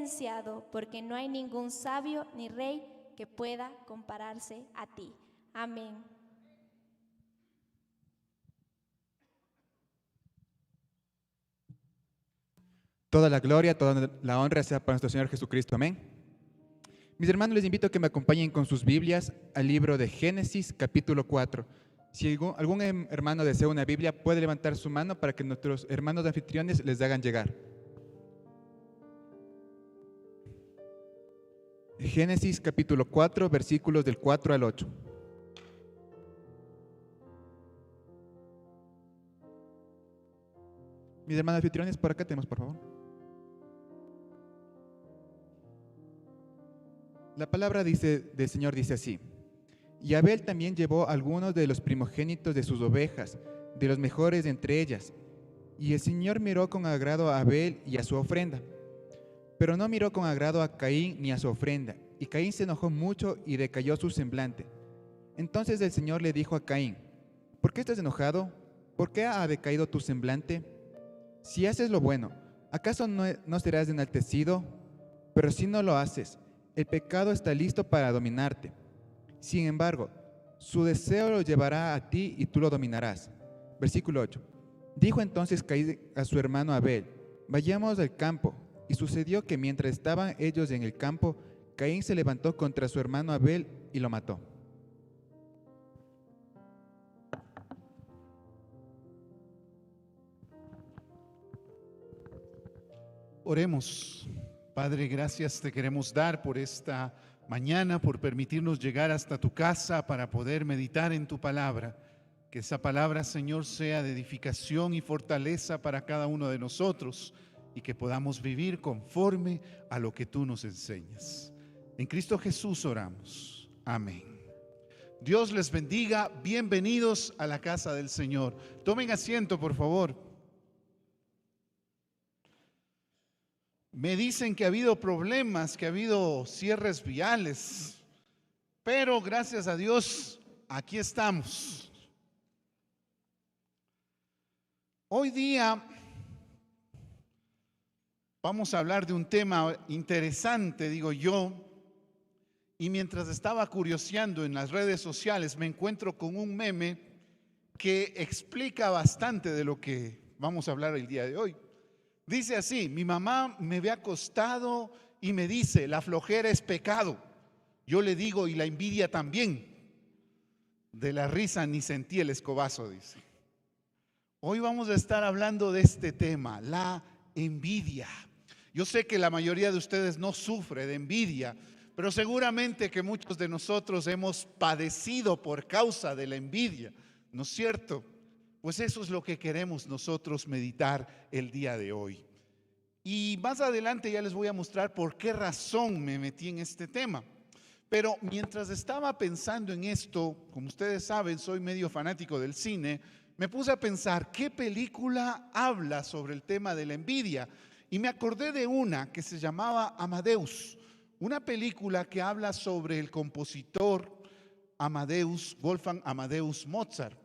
reverenciado, porque no hay ningún sabio ni rey que pueda compararse a ti. Amén. Toda la gloria, toda la honra sea para nuestro Señor Jesucristo. Amén. Mis hermanos, les invito a que me acompañen con sus Biblias al libro de Génesis, capítulo 4. Si algún hermano desea una Biblia, puede levantar su mano para que nuestros hermanos anfitriones les hagan llegar. Génesis, capítulo 4, versículos del 4 al 8. Mis hermanos anfitriones, por acá tenemos, por favor. La palabra del Señor dice así: y Abel también llevó algunos de los primogénitos de sus ovejas, de los mejores entre ellas. Y el Señor miró con agrado a Abel y a su ofrenda, pero no miró con agrado a Caín ni a su ofrenda. Y Caín se enojó mucho y decayó su semblante. Entonces el Señor le dijo a Caín: ¿por qué estás enojado? ¿Por qué ha decaído tu semblante? Si haces lo bueno, ¿acaso no serás enaltecido? Pero si no lo haces, el pecado está listo para dominarte. Sin embargo, su deseo lo llevará a ti y tú lo dominarás. Versículo 8. Dijo entonces Caín a su hermano Abel: vayamos al campo. Y sucedió que mientras estaban ellos en el campo, Caín se levantó contra su hermano Abel y lo mató. Oremos. Padre, gracias te queremos dar por esta mañana, por permitirnos llegar hasta tu casa para poder meditar en tu palabra. Que esa palabra, Señor, sea de edificación y fortaleza para cada uno de nosotros y que podamos vivir conforme a lo que tú nos enseñas. En Cristo Jesús oramos. Amén. Dios les bendiga. Bienvenidos a la casa del Señor. Tomen asiento, por favor. Me dicen que ha habido problemas, que ha habido cierres viales, pero gracias a Dios, aquí estamos. Hoy día vamos a hablar de un tema interesante, digo yo, y mientras estaba curioseando en las redes sociales me encuentro con un meme que explica bastante de lo que vamos a hablar el día de hoy. Dice así: mi mamá me ve acostado y me dice, la flojera es pecado. Yo le digo, y la envidia también. De la risa ni sentí el escobazo, dice. Hoy vamos a estar hablando de este tema, la envidia. Yo sé que la mayoría de ustedes no sufre de envidia, pero seguramente que muchos de nosotros hemos padecido por causa de la envidia, ¿no es cierto? Pues eso es lo que queremos nosotros meditar el día de hoy. Y más adelante ya les voy a mostrar por qué razón me metí en este tema. Pero mientras estaba pensando en esto, como ustedes saben, soy medio fanático del cine, me puse a pensar qué película habla sobre el tema de la envidia. Y me acordé de una que se llamaba Amadeus, una película que habla sobre el compositor Wolfgang Amadeus Mozart.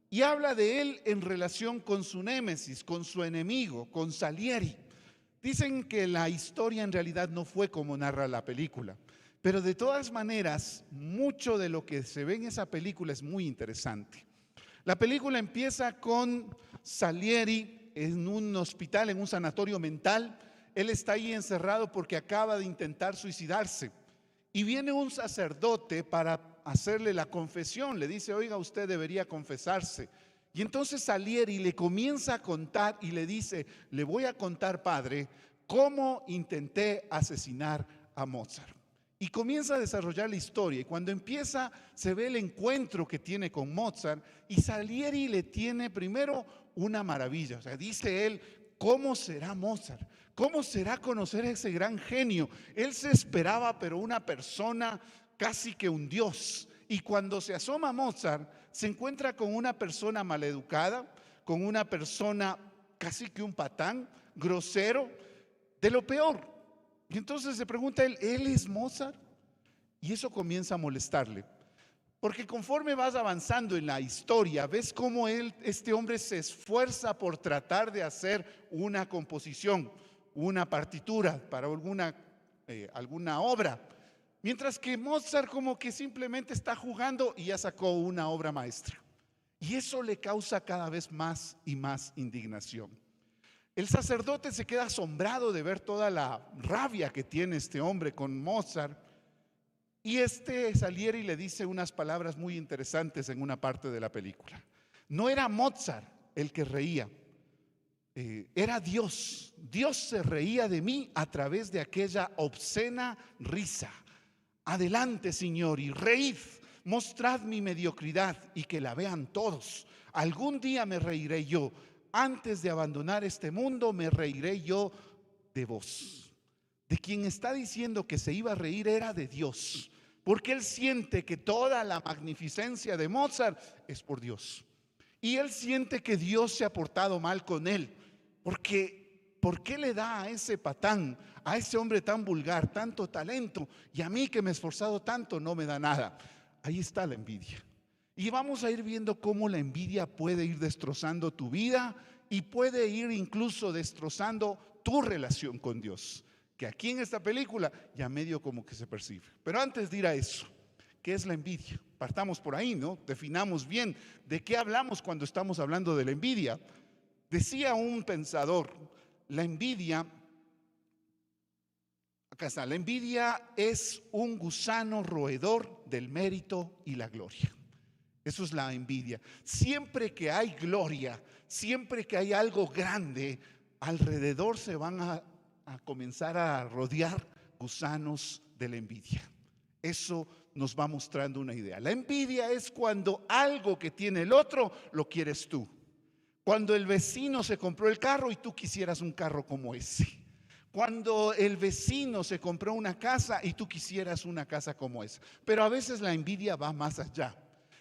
Y habla de él en relación con su némesis, con su enemigo, con Salieri. Dicen que la historia en realidad no fue como narra la película, pero de todas maneras, mucho de lo que se ve en esa película es muy interesante. La película empieza con Salieri en un hospital, en un sanatorio mental. Él está ahí encerrado porque acaba de intentar suicidarse. Y viene un sacerdote para hacerle la confesión. Le dice: oiga, usted debería confesarse. Y entonces Salieri le comienza a contar y le dice: le voy a contar, padre, cómo intenté asesinar a Mozart. Y comienza a desarrollar la historia. Y cuando empieza, se ve el encuentro que tiene con Mozart. Y Salieri le tiene primero una maravilla. O sea, dice él: ¿cómo será Mozart? ¿Cómo será conocer a ese gran genio? Él se esperaba, pero una persona casi que un dios. Y cuando se asoma a Mozart, se encuentra con una persona maleducada, con una persona casi que un patán, grosero, de lo peor. Y entonces se pregunta él es Mozart? Y eso comienza a molestarle. Porque conforme vas avanzando en la historia, ves cómo este hombre se esfuerza por tratar de hacer una composición, una partitura para alguna alguna obra. Mientras que Mozart como que simplemente está jugando y ya sacó una obra maestra. Y eso le causa cada vez más y más indignación. El sacerdote se queda asombrado de ver toda la rabia que tiene este hombre con Mozart. Y Salieri le dice unas palabras muy interesantes en una parte de la película. No era Mozart el que reía, era Dios. Dios se reía de mí a través de aquella obscena risa. Adelante, Señor, y reíd, mostrad mi mediocridad y que la vean todos. Algún día me reiré yo. Antes de abandonar este mundo, me reiré yo de vos. De quien está diciendo que se iba a reír era de Dios, porque él siente que toda la magnificencia de Mozart es por Dios. Y él siente que Dios se ha portado mal con él, porque ¿por qué le da a ese patán, a ese hombre tan vulgar, tanto talento, y a mí que me he esforzado tanto no me da nada? Ahí está la envidia. Y vamos a ir viendo cómo la envidia puede ir destrozando tu vida y puede ir incluso destrozando tu relación con Dios, que aquí en esta película ya medio como que se percibe. Pero antes de ir a eso, ¿qué es la envidia? Partamos por ahí, ¿no? Definamos bien de qué hablamos cuando estamos hablando de la envidia. Decía un pensador, la envidia, acá está, la envidia es un gusano roedor del mérito y la gloria. Eso es la envidia. Siempre que hay gloria, siempre que hay algo grande, alrededor se van a comenzar a rodear gusanos de la envidia. Eso nos va mostrando una idea. La envidia es cuando algo que tiene el otro lo quieres tú. Cuando el vecino se compró el carro y tú quisieras un carro como ese. Cuando el vecino se compró una casa y tú quisieras una casa como esa. Pero a veces la envidia va más allá.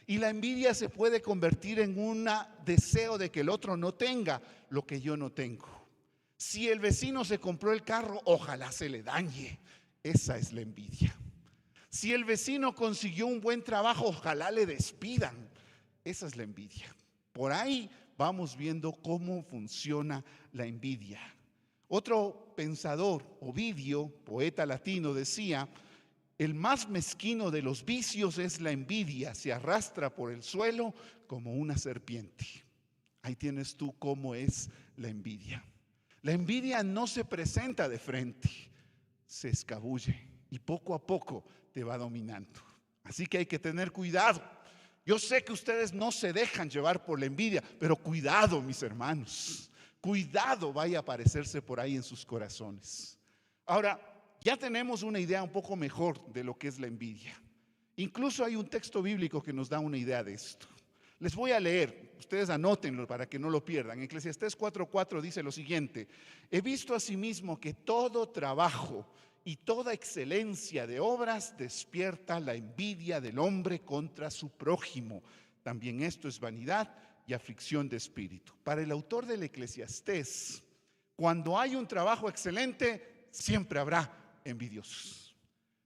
Y la envidia se puede convertir en un deseo de que el otro no tenga lo que yo no tengo. Si el vecino se compró el carro, ojalá se le dañe. Esa es la envidia. Si el vecino consiguió un buen trabajo, ojalá le despidan. Esa es la envidia. Por ahí vamos viendo cómo funciona la envidia. Otro pensador, Ovidio, poeta latino, decía: el más mezquino de los vicios es la envidia, se arrastra por el suelo como una serpiente. Ahí tienes tú cómo es la envidia. La envidia no se presenta de frente, se escabulle y poco a poco te va dominando. Así que hay que tener cuidado. Yo sé que ustedes no se dejan llevar por la envidia, pero cuidado, mis hermanos. Cuidado vaya a aparecerse por ahí en sus corazones. Ahora, ya tenemos una idea un poco mejor de lo que es la envidia. Incluso hay un texto bíblico que nos da una idea de esto. Les voy a leer, ustedes anótenlo para que no lo pierdan. Eclesiastés 4:4 dice lo siguiente: he visto asimismo que todo trabajo y toda excelencia de obras despierta la envidia del hombre contra su prójimo. También esto es vanidad y aflicción de espíritu. Para el autor del Eclesiastés, cuando hay un trabajo excelente, siempre habrá envidiosos.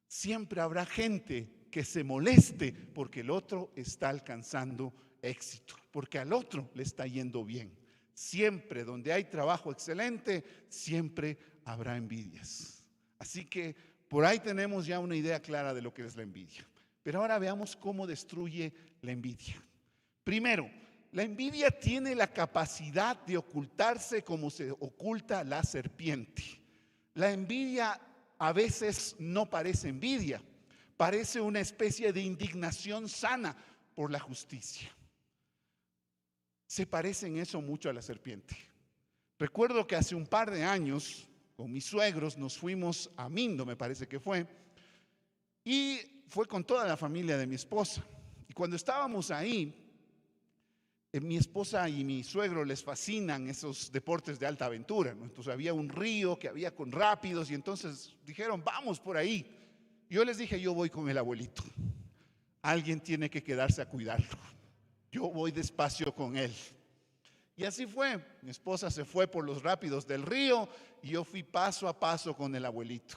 Siempre habrá gente que se moleste porque el otro está alcanzando éxito, porque al otro le está yendo bien. Siempre donde hay trabajo excelente, siempre habrá envidias. Así que por ahí tenemos ya una idea clara de lo que es la envidia. Pero ahora veamos cómo destruye la envidia. Primero, la envidia tiene la capacidad de ocultarse como se oculta la serpiente. La envidia a veces no parece envidia, parece una especie de indignación sana por la justicia. Se parece en eso mucho a la serpiente. Recuerdo que hace un par de años, con mis suegros, nos fuimos a Mindo, me parece que fue, y fue con toda la familia de mi esposa. Y cuando estábamos ahí, mi esposa y mi suegro les fascinan esos deportes de alta aventura, ¿no? Entonces había un río que había con rápidos y entonces dijeron, vamos por ahí. Yo les dije, yo voy con el abuelito. Alguien tiene que quedarse a cuidarlo. Yo voy despacio con él. Y así fue. Mi esposa se fue por los rápidos del río y yo fui paso a paso con el abuelito.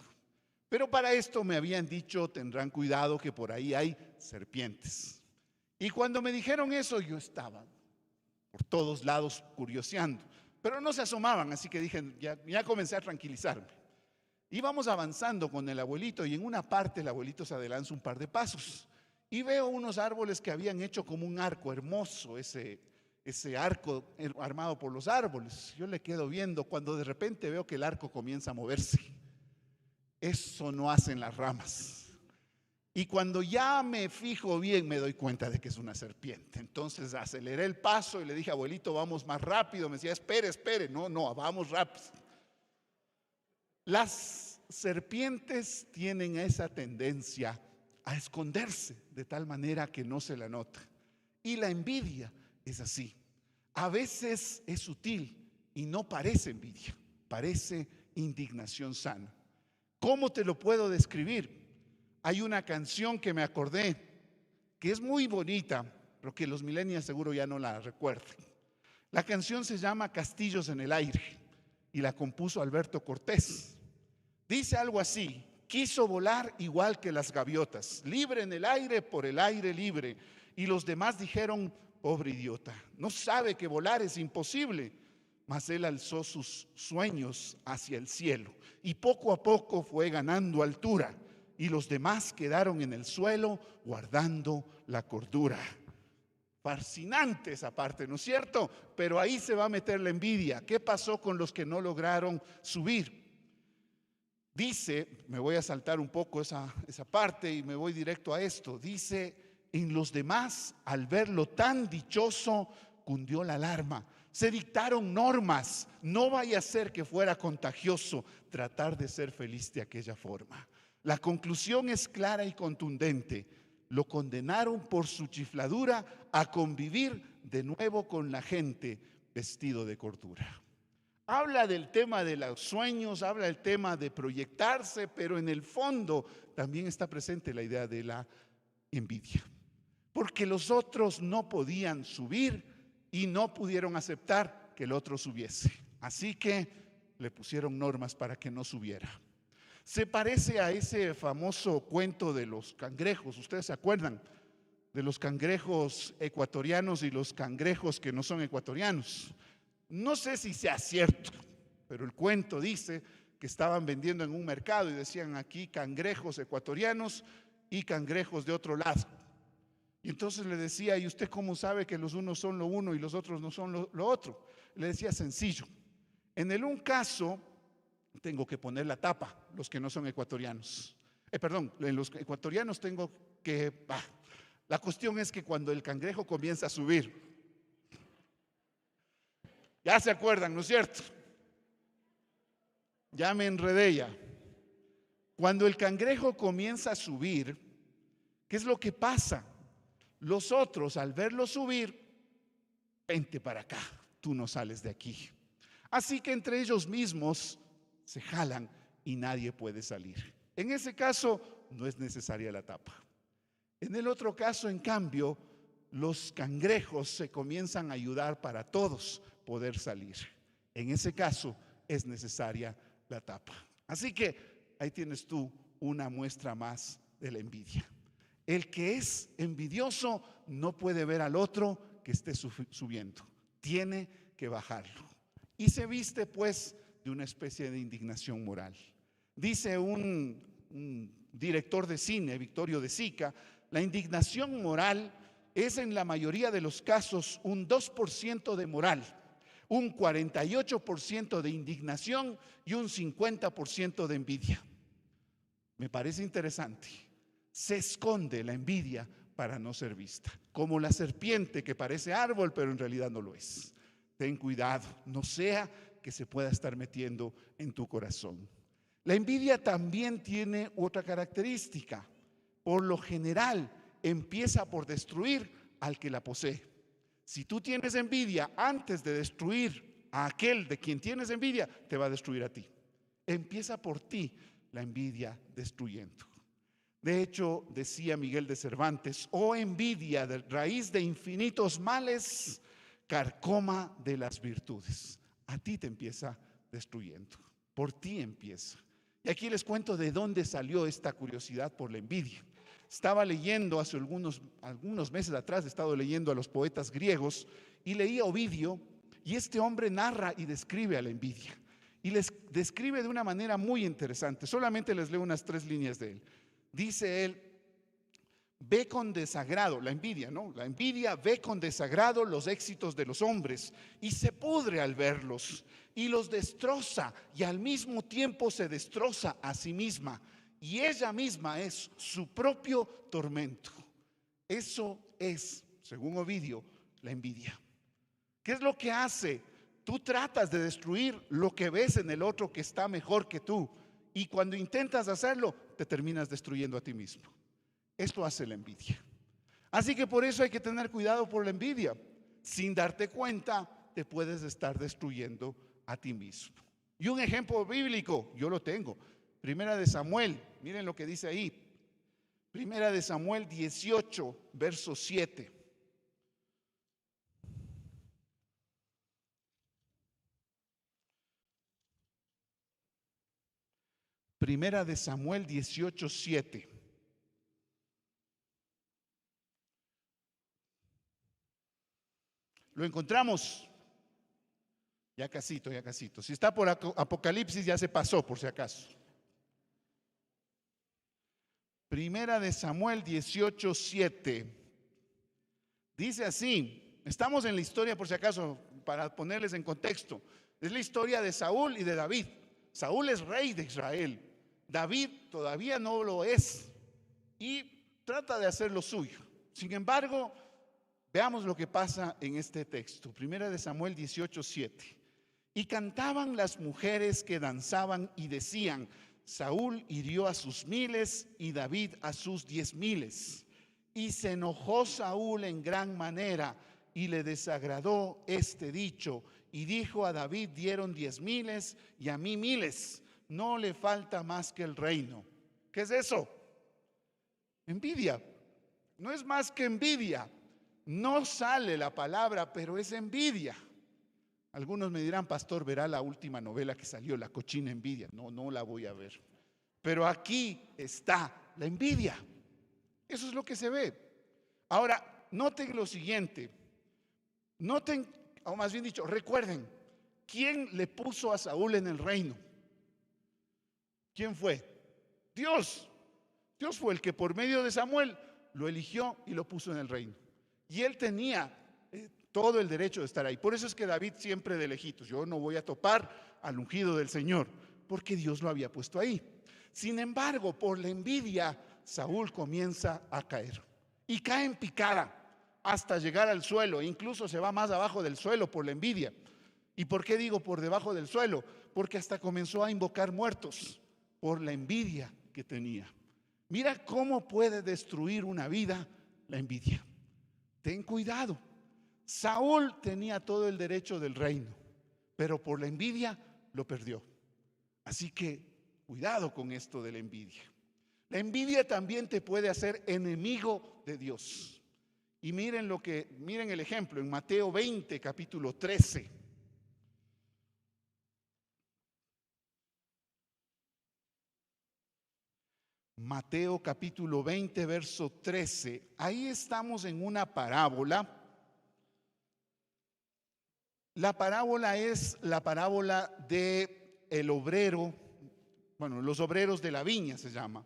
Pero para esto me habían dicho, tendrán cuidado que por ahí hay serpientes. Y cuando me dijeron eso, yo estaba por todos lados curioseando, pero no se asomaban, así que dije, ya comencé a tranquilizarme. Íbamos avanzando con el abuelito y en una parte el abuelito se adelanta un par de pasos y veo unos árboles que habían hecho como un arco hermoso, ese arco armado por los árboles. Yo le quedo viendo cuando de repente veo que el arco comienza a moverse. Eso no hacen las ramas. Y cuando ya me fijo bien, me doy cuenta de que es una serpiente. Entonces aceleré el paso y le dije, abuelito, vamos más rápido. Me decía, espere. No, vamos rápido. Las serpientes tienen esa tendencia a esconderse de tal manera que no se la nota. Y la envidia es así. A veces es sutil y no parece envidia, parece indignación sana. ¿Cómo te lo puedo describir? Hay una canción que me acordé, que es muy bonita, pero que los millennials seguro ya no la recuerdan. La canción se llama Castillos en el Aire y la compuso Alberto Cortés. Dice algo así: quiso volar igual que las gaviotas, libre en el aire por el aire libre. Y los demás dijeron, pobre idiota, no sabe que volar es imposible. Mas él alzó sus sueños hacia el cielo y poco a poco fue ganando altura. Y los demás quedaron en el suelo guardando la cordura. Fascinante esa parte, ¿no es cierto? Pero ahí se va a meter la envidia. ¿Qué pasó con los que no lograron subir? Dice, me voy a saltar un poco esa parte y me voy directo a esto. Dice, en los demás, al verlo tan dichoso, cundió la alarma. Se dictaron normas. No vaya a ser que fuera contagioso tratar de ser feliz de aquella forma. La conclusión es clara y contundente. Lo condenaron por su chifladura a convivir de nuevo con la gente vestido de cordura. Habla del tema de los sueños, habla del tema de proyectarse, pero en el fondo también está presente la idea de la envidia. Porque los otros no podían subir y no pudieron aceptar que el otro subiese. Así que le pusieron normas para que no subiera. Se parece a ese famoso cuento de los cangrejos. ¿Ustedes se acuerdan de los cangrejos ecuatorianos y los cangrejos que no son ecuatorianos? No sé si sea cierto, pero el cuento dice que estaban vendiendo en un mercado y decían aquí cangrejos ecuatorianos y cangrejos de otro lado. Y entonces le decía, ¿y usted cómo sabe que los unos son lo uno y los otros no son lo otro? Le decía, sencillo. En el un caso tengo que poner la tapa, los que no son ecuatorianos. En los ecuatorianos tengo que... La cuestión es que cuando el cangrejo comienza a subir, ya se acuerdan, ¿no es cierto? Ya me enredé ya. Cuando el cangrejo comienza a subir, ¿qué es lo que pasa? Los otros, al verlo subir, vente para acá, tú no sales de aquí. Así que entre ellos mismos se jalan y nadie puede salir. En ese caso no es necesaria la tapa. En el otro caso, en cambio, los cangrejos se comienzan a ayudar para todos poder salir. En ese caso es necesaria la tapa. Así que ahí tienes tú una muestra más de la envidia. El que es envidioso no puede ver al otro que esté subiendo. Tiene que bajarlo. Y se viste pues de una especie de indignación moral. Dice un director de cine, Vittorio De Sica, la indignación moral es en la mayoría de los casos un 2% de moral, un 48% de indignación y un 50% de envidia. Me parece interesante. Se esconde la envidia para no ser vista, como la serpiente que parece árbol, pero en realidad no lo es. Ten cuidado, no sea que se pueda estar metiendo en tu corazón. La envidia también tiene otra característica. Por lo general, empieza por destruir al que la posee. Si tú tienes envidia, antes de destruir a aquel de quien tienes envidia, te va a destruir a ti. Empieza por ti la envidia destruyendo. De hecho, decía Miguel de Cervantes, oh envidia, de raíz de infinitos males, carcoma de las virtudes. A ti te empieza destruyendo, por ti empieza. Y aquí les cuento de dónde salió esta curiosidad por la envidia. Estaba leyendo hace algunos meses atrás, he estado leyendo a los poetas griegos y leí a Ovidio, y este hombre narra y describe a la envidia. Y les describe de una manera muy interesante. Solamente les leo unas 3 líneas de él. Dice él: ve con desagrado, la envidia, ¿no? La envidia ve con desagrado los éxitos de los hombres y se pudre al verlos y los destroza, y al mismo tiempo se destroza a sí misma, y ella misma es su propio tormento. Eso es, según Ovidio, la envidia. ¿Qué es lo que hace? Tú tratas de destruir lo que ves en el otro que está mejor que tú, y cuando intentas hacerlo, te terminas destruyendo a ti mismo. Esto hace la envidia. Así que por eso hay que tener cuidado por la envidia. Sin darte cuenta, te puedes estar destruyendo a ti mismo. Y un ejemplo bíblico, yo lo tengo. Primera de Samuel, miren lo que dice ahí. Primera de Samuel 18, verso 7. Primera de Samuel 18, 7. ¿Lo encontramos? Ya casito, ya casito. Si está por Apocalipsis, ya se pasó, por si acaso. Primera de Samuel 18, 7. Dice así. Estamos en la historia, por si acaso, para ponerles en contexto. Es la historia de Saúl y de David. Saúl es rey de Israel. David todavía no lo es y trata de hacer lo suyo. Sin embargo, veamos lo que pasa en este texto. Primera de Samuel 18, 7. Y cantaban las mujeres que danzaban y decían: Saúl hirió a sus 1000 y David a sus 10,000. Y se enojó Saúl en gran manera y le desagradó este dicho. Y dijo a David: dieron 10,000 y a mí 1000. No le falta más que el reino. ¿Qué es eso? Envidia. No es más que envidia. No sale la palabra, pero es envidia. Algunos me dirán: pastor, verá la última novela que salió, La cochina envidia. No la voy a ver. Pero aquí está la envidia. Eso es lo que se ve. Ahora, noten lo siguiente. Noten, o más bien dicho, recuerden, ¿quién le puso a Saúl en el reino? ¿Quién fue? Dios. Dios fue el que por medio de Samuel lo eligió y lo puso en el reino. Y él tenía todo el derecho de estar ahí. Por eso es que David siempre de lejitos: yo no voy a topar al ungido del Señor, porque Dios lo había puesto ahí. Sin embargo, por la envidia, Saúl comienza a caer. Y cae en picada hasta llegar al suelo. E incluso se va más abajo del suelo por la envidia. ¿Y por qué digo por debajo del suelo? Porque hasta comenzó a invocar muertos por la envidia que tenía. Mira cómo puede destruir una vida la envidia. Ten cuidado. Saúl tenía todo el derecho del reino, pero por la envidia lo perdió. Así que cuidado con esto de la envidia. La envidia también te puede hacer enemigo de Dios. Y miren el ejemplo en Mateo 20, capítulo 13. Mateo capítulo 20, verso 13. Ahí estamos en una parábola. La parábola es la parábola de el obrero, los obreros de la viña se llama.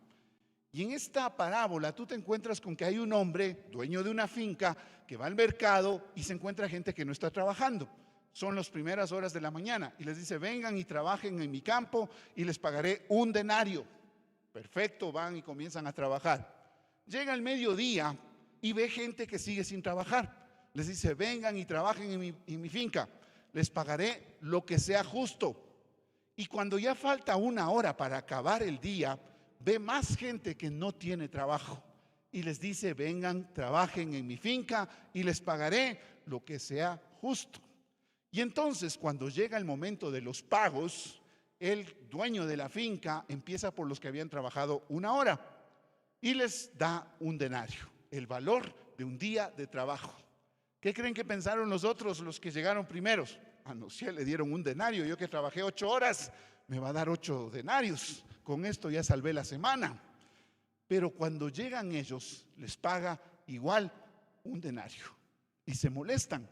Y en esta parábola tú te encuentras con que hay un hombre, dueño de una finca, que va al mercado y se encuentra gente que no está trabajando. Son las primeras horas de la mañana y les dice: vengan y trabajen en mi campo y les pagaré 1 denario. Perfecto, van y comienzan a trabajar. Llega el mediodía y ve gente que sigue sin trabajar. Les dice: vengan y trabajen en mi finca, les pagaré lo que sea justo. Y cuando ya falta 1 hora para acabar el día, ve más gente que no tiene trabajo y les dice: vengan, trabajen en mi finca y les pagaré lo que sea justo. Y entonces, cuando llega el momento de los pagos, el dueño de la finca empieza por los que habían trabajado 1 hora y les da 1 denario, el valor de un día de trabajo. ¿Qué creen que pensaron los otros, los que llegaron primeros? No, si le dieron 1 denario, yo que trabajé 8 horas, me va a dar 8 denarios. Con esto ya salvé la semana. Pero cuando llegan ellos, les paga igual 1 denario. Y se molestan.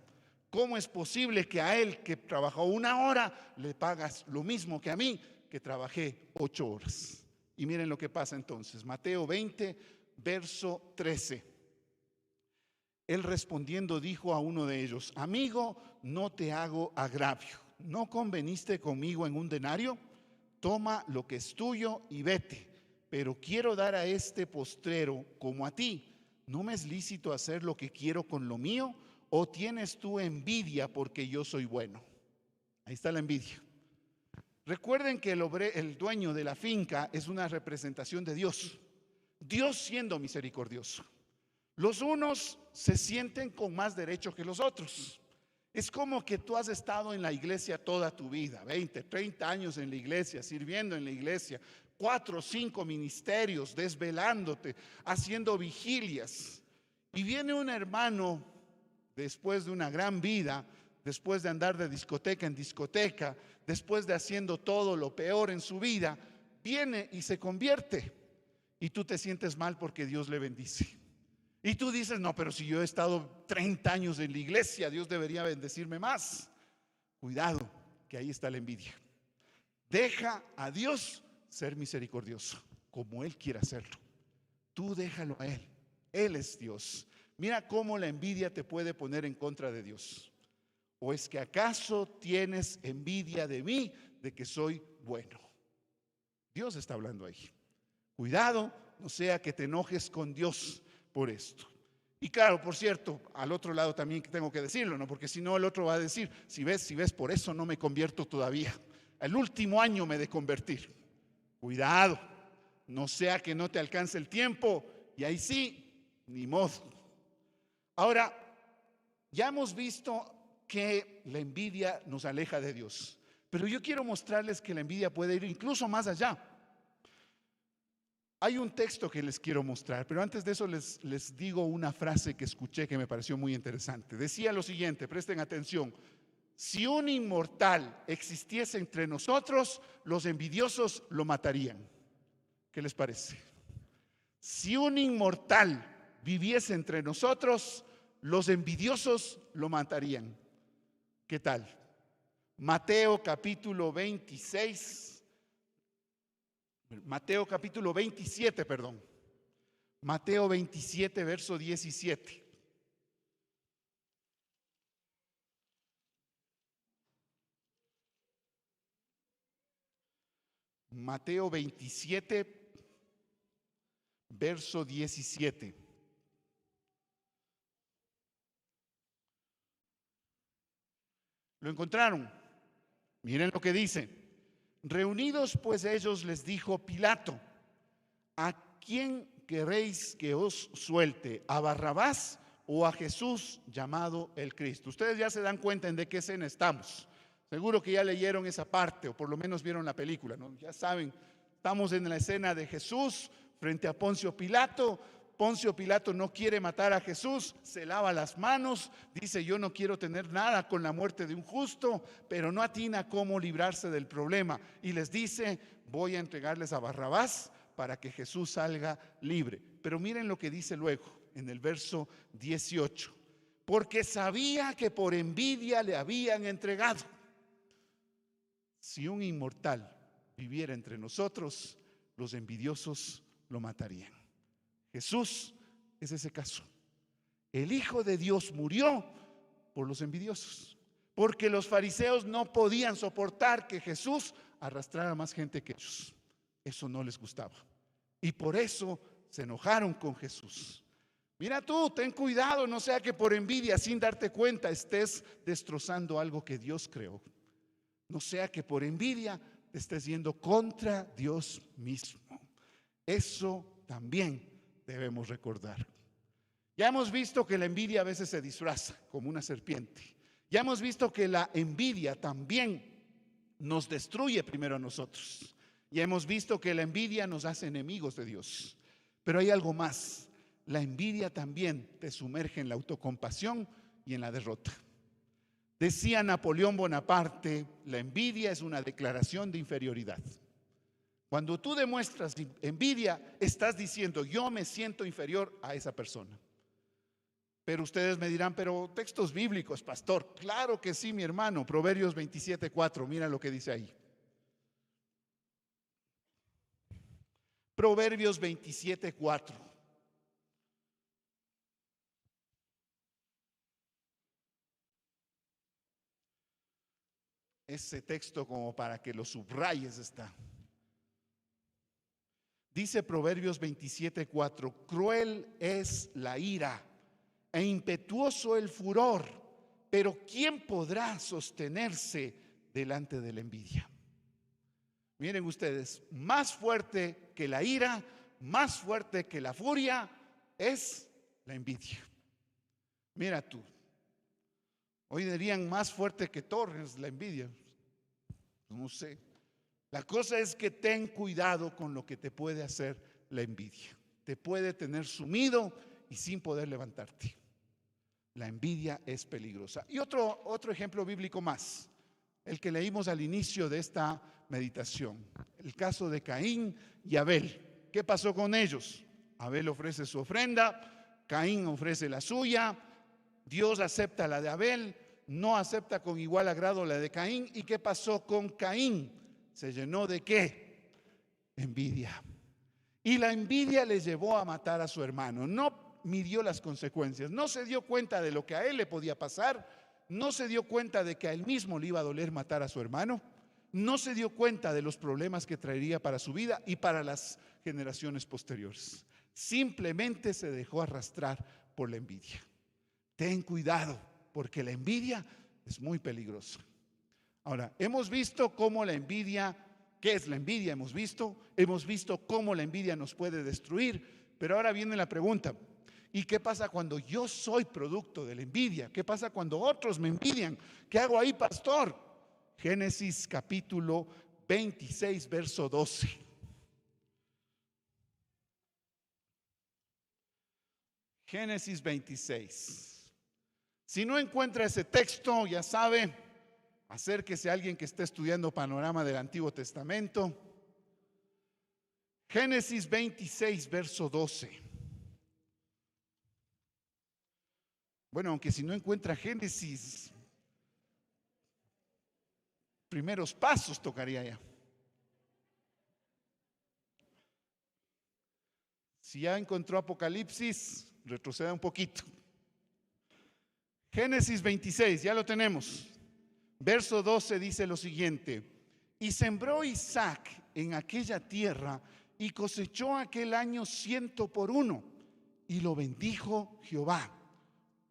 ¿Cómo es posible que a él que trabajó 1 hora le pagas lo mismo que a mí que trabajé 8 horas? Y miren lo que pasa entonces. Mateo 20, verso 13. Él respondiendo dijo a uno de ellos: amigo, no te hago agravio. ¿No conveniste conmigo en un denario? Toma lo que es tuyo y vete. Pero quiero dar a este postrero como a ti. ¿No me es lícito hacer lo que quiero con lo mío? ¿O tienes tú envidia porque yo soy bueno? Ahí está la envidia. Recuerden que el dueño de la finca es una representación de Dios. Dios siendo misericordioso. Los unos se sienten con más derecho que los otros. Es como que tú has estado en la iglesia toda tu vida, 20, 30 años en la iglesia, sirviendo en la iglesia, 4 o 5 ministerios, desvelándote, haciendo vigilias. Y viene un hermano después de una gran vida, después de andar de discoteca en discoteca, después de haciendo todo lo peor en su vida, viene y se convierte. Y tú te sientes mal porque Dios le bendice. Y tú dices: no, pero si yo he estado 30 años en la iglesia, Dios debería bendecirme más. Cuidado, que ahí está la envidia. Deja a Dios ser misericordioso, como Él quiera hacerlo. Tú déjalo a Él. Él es Dios. Mira cómo la envidia te puede poner en contra de Dios. ¿O es que acaso tienes envidia de mí, de que soy bueno? Dios está hablando ahí. Cuidado, no sea que te enojes con Dios por esto. Y claro, por cierto, al otro lado también tengo que decirlo, ¿no? Porque si no, el otro va a decir: si ves, por eso no me convierto todavía. El último año me he de convertir. Cuidado, no sea que no te alcance el tiempo y ahí sí, ni modo. Ahora, ya hemos visto que la envidia nos aleja de Dios, pero yo quiero mostrarles que la envidia puede ir incluso más allá. Hay un texto que les quiero mostrar, pero antes de eso les digo una frase que escuché que me pareció muy interesante. Decía lo siguiente, presten atención: si un inmortal existiese entre nosotros, los envidiosos lo matarían. ¿Qué les parece? Si un inmortal viviese entre nosotros, los envidiosos lo matarían. ¿Qué tal? Mateo capítulo 27, perdón. Mateo 27, verso 17. Mateo 27, verso 17. ¿Lo encontraron? Miren lo que dice. Reunidos pues ellos, les dijo Pilato: ¿a quién queréis que os suelte? ¿A Barrabás o a Jesús llamado el Cristo? Ustedes ya se dan cuenta en de qué escena estamos. Seguro que ya leyeron esa parte o por lo menos vieron la película, ¿no? Ya saben, estamos en la escena de Jesús frente a Poncio Pilato. Poncio Pilato no quiere matar a Jesús, se lava las manos, dice: yo no quiero tener nada con la muerte de un justo, pero no atina cómo librarse del problema. Y les dice: voy a entregarles a Barrabás para que Jesús salga libre. Pero miren lo que dice luego en el verso 18: porque sabía que por envidia le habían entregado. Si un inmortal viviera entre nosotros, los envidiosos lo matarían. Jesús es ese caso. El Hijo de Dios murió por los envidiosos, porque los fariseos no podían soportar que Jesús arrastrara más gente que ellos. Eso no les gustaba y por eso se enojaron con Jesús. Mira tú, ten cuidado, no sea que por envidia, sin darte cuenta, estés destrozando algo que Dios creó. No sea que por envidia te estés yendo contra Dios mismo. Eso también debemos recordar. Ya hemos visto que la envidia a veces se disfraza como una serpiente. Ya hemos visto que la envidia también nos destruye primero a nosotros. Ya hemos visto que la envidia nos hace enemigos de Dios. Pero hay algo más. La envidia también te sumerge en la autocompasión y en la derrota. Decía Napoleón Bonaparte: la envidia es una declaración de inferioridad. Cuando tú demuestras envidia, estás diciendo: yo me siento inferior a esa persona. Pero ustedes me dirán, pero textos bíblicos, pastor. Claro que sí, mi hermano. Proverbios 27:4, mira lo que dice ahí. Proverbios 27:4. Ese texto como para que lo subrayes está. Dice Proverbios 27:4, cruel es la ira e impetuoso el furor, pero ¿quién podrá sostenerse delante de la envidia? Miren ustedes, más fuerte que la ira, más fuerte que la furia es la envidia. Mira tú, hoy dirían más fuerte que Torres la envidia. No sé. La cosa es que ten cuidado con lo que te puede hacer la envidia. Te puede tener sumido y sin poder levantarte. La envidia es peligrosa. Y otro ejemplo bíblico más, el que leímos al inicio de esta meditación, el caso de Caín y Abel. ¿Qué pasó con ellos? Abel ofrece su ofrenda, Caín ofrece la suya, Dios acepta la de Abel, no acepta con igual agrado la de Caín. ¿Y qué pasó con Caín? ¿Se llenó de qué? Envidia. Y la envidia le llevó a matar a su hermano. No midió las consecuencias, no se dio cuenta de lo que a él le podía pasar, no se dio cuenta de que a él mismo le iba a doler matar a su hermano, no se dio cuenta de los problemas que traería para su vida y para las generaciones posteriores. Simplemente se dejó arrastrar por la envidia. Ten cuidado, porque la envidia es muy peligrosa. Ahora, hemos visto cómo la envidia, ¿qué es la envidia? Hemos visto cómo la envidia nos puede destruir, pero ahora viene la pregunta, ¿y qué pasa cuando yo soy producto de la envidia? ¿Qué pasa cuando otros me envidian? ¿Qué hago ahí, pastor? Génesis capítulo 26, verso 12. Génesis 26. Si no encuentra ese texto, ya sabe, acérquese a alguien que esté estudiando panorama del Antiguo Testamento. Génesis 26, verso 12. Bueno, aunque si no encuentra Génesis, primeros pasos tocaría ya. Si ya encontró Apocalipsis, retroceda un poquito. Génesis 26, ya lo tenemos. Verso 12 dice lo siguiente: y sembró Isaac en aquella tierra y cosechó aquel año 100 por 1 y lo bendijo Jehová.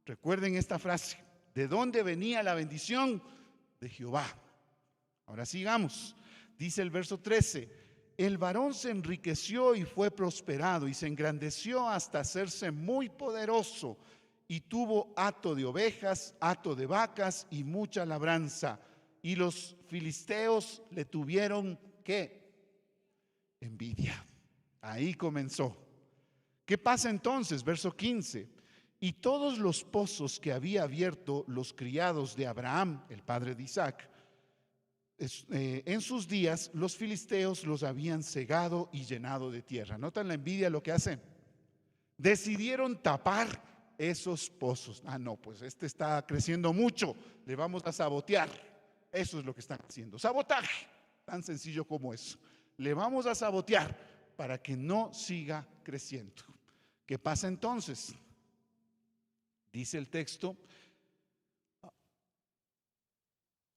Recuerden esta frase, ¿de dónde venía la bendición? De Jehová. Ahora sigamos, dice el verso 13: el varón se enriqueció y fue prosperado y se engrandeció hasta hacerse muy poderoso y tuvo hato de ovejas, hato de vacas y mucha labranza. Y los filisteos le tuvieron ¿qué? Envidia. Ahí comenzó. ¿Qué pasa entonces? Verso 15. Y todos los pozos que había abierto los criados de Abraham, el padre de Isaac, en sus días los filisteos los habían cegado y llenado de tierra. ¿Notan la envidia lo que hacen? Decidieron tapar esos pozos. No, pues este está creciendo mucho, le vamos a sabotear. Eso es lo que están haciendo, sabotaje, tan sencillo como eso. Le vamos a sabotear para que no siga creciendo. ¿Qué pasa entonces? Dice el texto,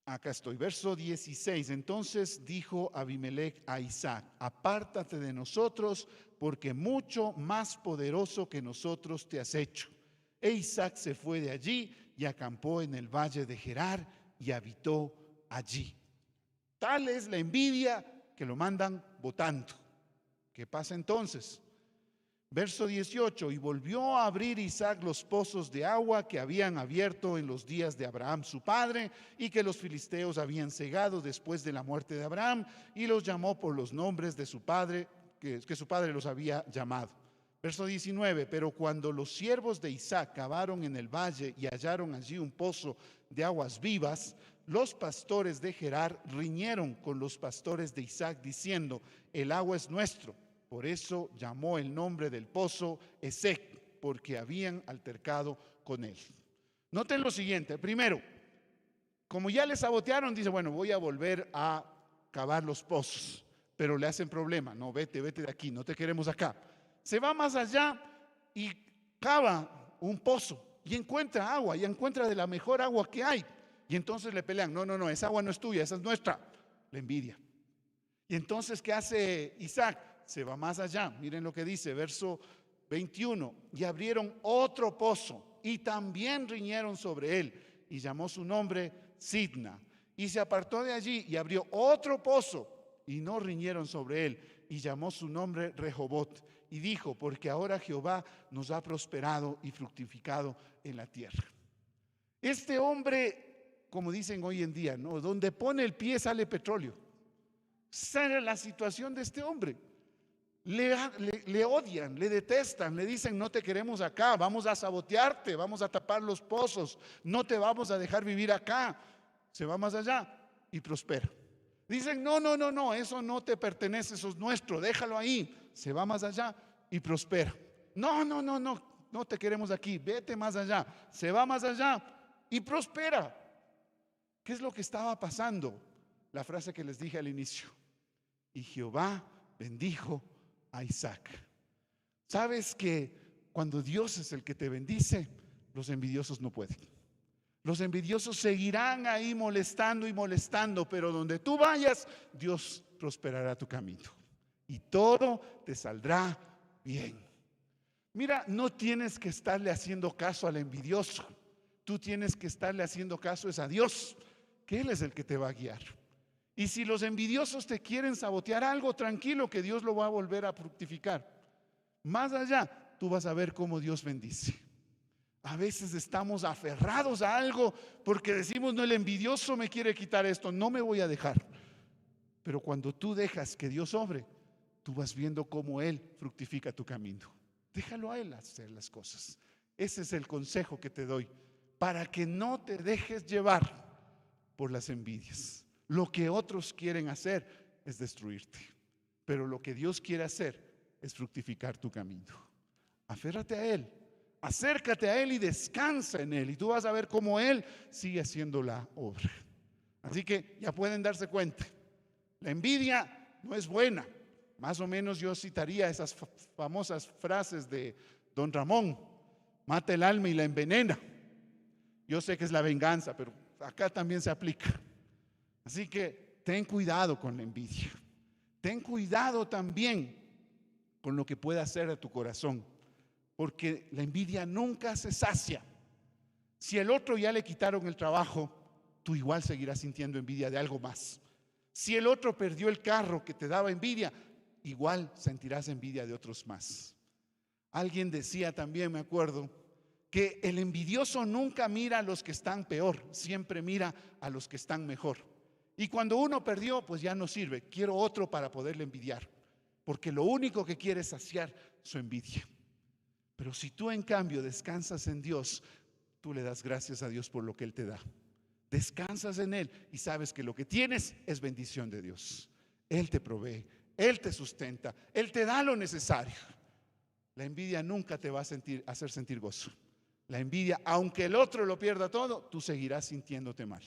acá estoy, verso 16. Entonces dijo Abimelech a Isaac: apártate de nosotros, porque mucho más poderoso que nosotros te has hecho. E Isaac se fue de allí y acampó en el valle de Gerar y habitó allí. Tal es la envidia que lo mandan botando. ¿Qué pasa entonces? Verso 18: y volvió a abrir Isaac los pozos de agua que habían abierto en los días de Abraham su padre y que los filisteos habían cegado después de la muerte de Abraham, y los llamó por los nombres de su padre, que su padre los había llamado. Verso 19: pero cuando los siervos de Isaac cavaron en el valle y hallaron allí un pozo de aguas vivas, los pastores de Gerar riñeron con los pastores de Isaac diciendo: el agua es nuestro. Por eso llamó el nombre del pozo Esek, porque habían altercado con él. Noten lo siguiente. Primero, como ya le sabotearon, dice, bueno, voy a volver a cavar los pozos, pero le hacen problema. No, vete de aquí, no te queremos acá. Se va más allá y cava un pozo y encuentra agua, y encuentra de la mejor agua que hay. Y entonces le pelean, no, esa agua no es tuya, esa es nuestra. La envidia. Y entonces, ¿qué hace Isaac? Se va más allá. Miren lo que dice, verso 21. Y abrieron otro pozo y también riñeron sobre él, y llamó su nombre Sidna. Y se apartó de allí y abrió otro pozo y no riñeron sobre él, y llamó su nombre Rehobot. Y dijo, porque ahora Jehová nos ha prosperado y fructificado en la tierra. Este hombre, como dicen hoy en día, ¿no? Donde pone el pie sale petróleo. Esa era la situación de este hombre. Le odian, le detestan, le dicen, no te queremos acá, vamos a sabotearte, vamos a tapar los pozos, no te vamos a dejar vivir acá. Se va más allá y prospera. Dicen, no, eso no te pertenece, eso es nuestro, déjalo ahí. Se va más allá y prospera. No te queremos aquí, vete más allá. Se va más allá y prospera. ¿Qué es lo que estaba pasando? La frase que les dije al inicio. Y Jehová bendijo a Isaac. ¿Sabes que cuando Dios es el que te bendice, los envidiosos no pueden? Los envidiosos seguirán ahí molestando y molestando, pero donde tú vayas, Dios prosperará tu camino y todo te saldrá bien. Mira, no tienes que estarle haciendo caso al envidioso. Tú tienes que estarle haciendo caso a Dios, que Él es el que te va a guiar. Y si los envidiosos te quieren sabotear algo, tranquilo, que Dios lo va a volver a fructificar. Más allá, tú vas a ver cómo Dios bendice. A veces estamos aferrados a algo porque decimos, no, el envidioso me quiere quitar esto, no me voy a dejar. Pero cuando tú dejas que Dios obre, tú vas viendo cómo Él fructifica tu camino. Déjalo a Él hacer las cosas. Ese es el consejo que te doy, para que no te dejes llevar por las envidias. Lo que otros quieren hacer es destruirte, pero lo que Dios quiere hacer es fructificar tu camino. Aférrate a Él, acércate a Él y descansa en Él, y tú vas a ver cómo Él sigue haciendo la obra. Así que ya pueden darse cuenta, la envidia no es buena. Más o menos yo citaría esas famosas frases de Don Ramón: mata el alma y la envenena. Yo sé que es la venganza, pero acá también se aplica. Así que ten cuidado con la envidia. Ten cuidado también con lo que pueda hacer a tu corazón, porque la envidia nunca se sacia. Si el otro ya le quitaron el trabajo, tú igual seguirás sintiendo envidia de algo más. Si el otro perdió el carro que te daba envidia, igual sentirás envidia de otros más. Alguien decía también, me acuerdo, que el envidioso nunca mira a los que están peor, siempre mira a los que están mejor. Y cuando uno perdió, pues ya no sirve, quiero otro para poderle envidiar, porque lo único que quiere es saciar su envidia. Pero si tú en cambio descansas en Dios, tú le das gracias a Dios por lo que Él te da. Descansas en Él y sabes que lo que tienes es bendición de Dios. Él te provee, Él te sustenta, Él te da lo necesario. La envidia nunca te va a hacer sentir gozo. La envidia, aunque el otro lo pierda todo, tú seguirás sintiéndote mal.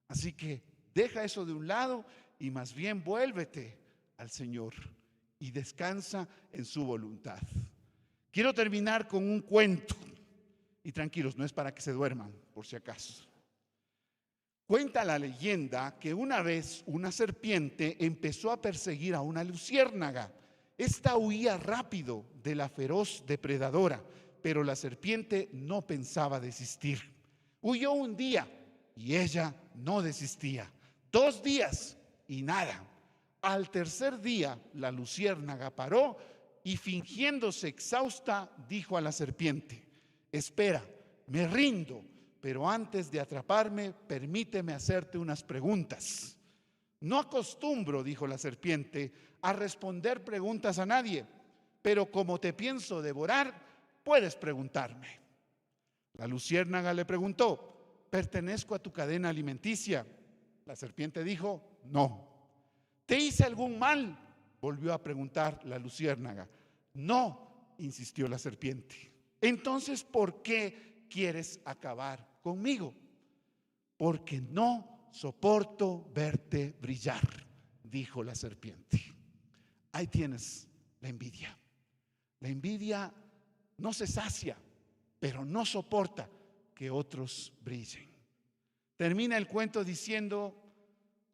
Así que deja eso de un lado y más bien vuélvete al Señor y descansa en su voluntad. Quiero terminar con un cuento. Y tranquilos, no es para que se duerman, por si acaso. Cuenta la leyenda que una vez una serpiente empezó a perseguir a una luciérnaga. Esta huía rápido de la feroz depredadora, pero la serpiente no pensaba desistir. Huyó un día y ella no desistía. 2 días y nada. Al tercer día la luciérnaga paró y, fingiéndose exhausta, dijo a la serpiente: espera, me rindo, pero antes de atraparme, permíteme hacerte unas preguntas. No acostumbro, dijo la serpiente, a responder preguntas a nadie, pero como te pienso devorar, puedes preguntarme. La luciérnaga le preguntó: ¿pertenezco a tu cadena alimenticia? La serpiente dijo: no. ¿Te hice algún mal?, volvió a preguntar la luciérnaga. No, insistió la serpiente. Entonces, ¿por qué quieres acabar conmigo? Porque no soporto verte brillar, dijo la serpiente. Ahí tienes la envidia. La envidia no se sacia, pero no soporta que otros brillen. Termina el cuento diciendo: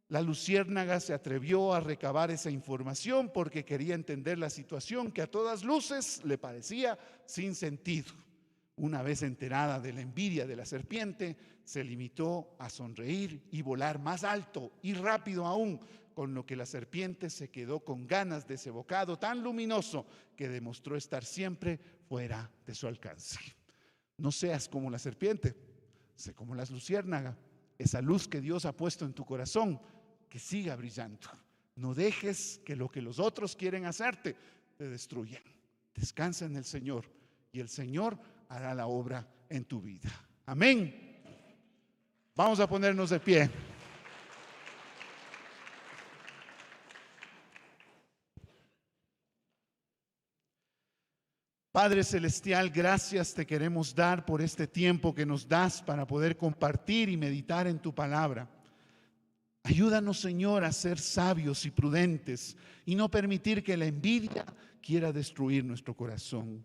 la luciérnaga se atrevió a recabar esa información porque quería entender la situación que a todas luces le parecía sin sentido. Una vez enterada de la envidia de la serpiente, se limitó a sonreír y volar más alto y rápido aún, con lo que la serpiente se quedó con ganas de ese bocado tan luminoso que demostró estar siempre fuera de su alcance. No seas como la serpiente, sé como las luciérnagas. Esa luz que Dios ha puesto en tu corazón, que siga brillando. No dejes que lo que los otros quieren hacerte te destruyan. Descansa en el Señor y el Señor hará la obra en tu vida. Amén. Vamos a ponernos de pie. Padre Celestial, gracias te queremos dar por este tiempo que nos das para poder compartir y meditar en tu palabra. Ayúdanos, Señor, a ser sabios y prudentes y no permitir que la envidia quiera destruir nuestro corazón.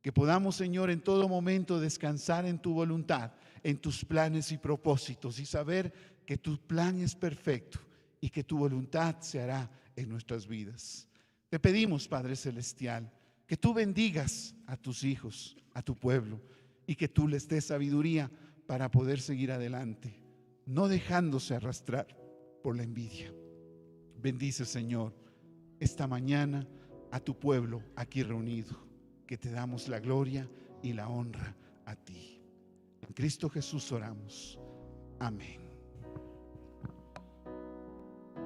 Que podamos, Señor, en todo momento descansar en tu voluntad, en tus planes y propósitos, y saber que tu plan es perfecto y que tu voluntad se hará en nuestras vidas. Te pedimos, Padre Celestial, que tú bendigas a tus hijos, a tu pueblo, y que tú les des sabiduría para poder seguir adelante, no dejándose arrastrar por la envidia. Bendice, Señor, esta mañana a tu pueblo aquí reunido, que te damos la gloria y la honra a ti. En Cristo Jesús oramos. Amén.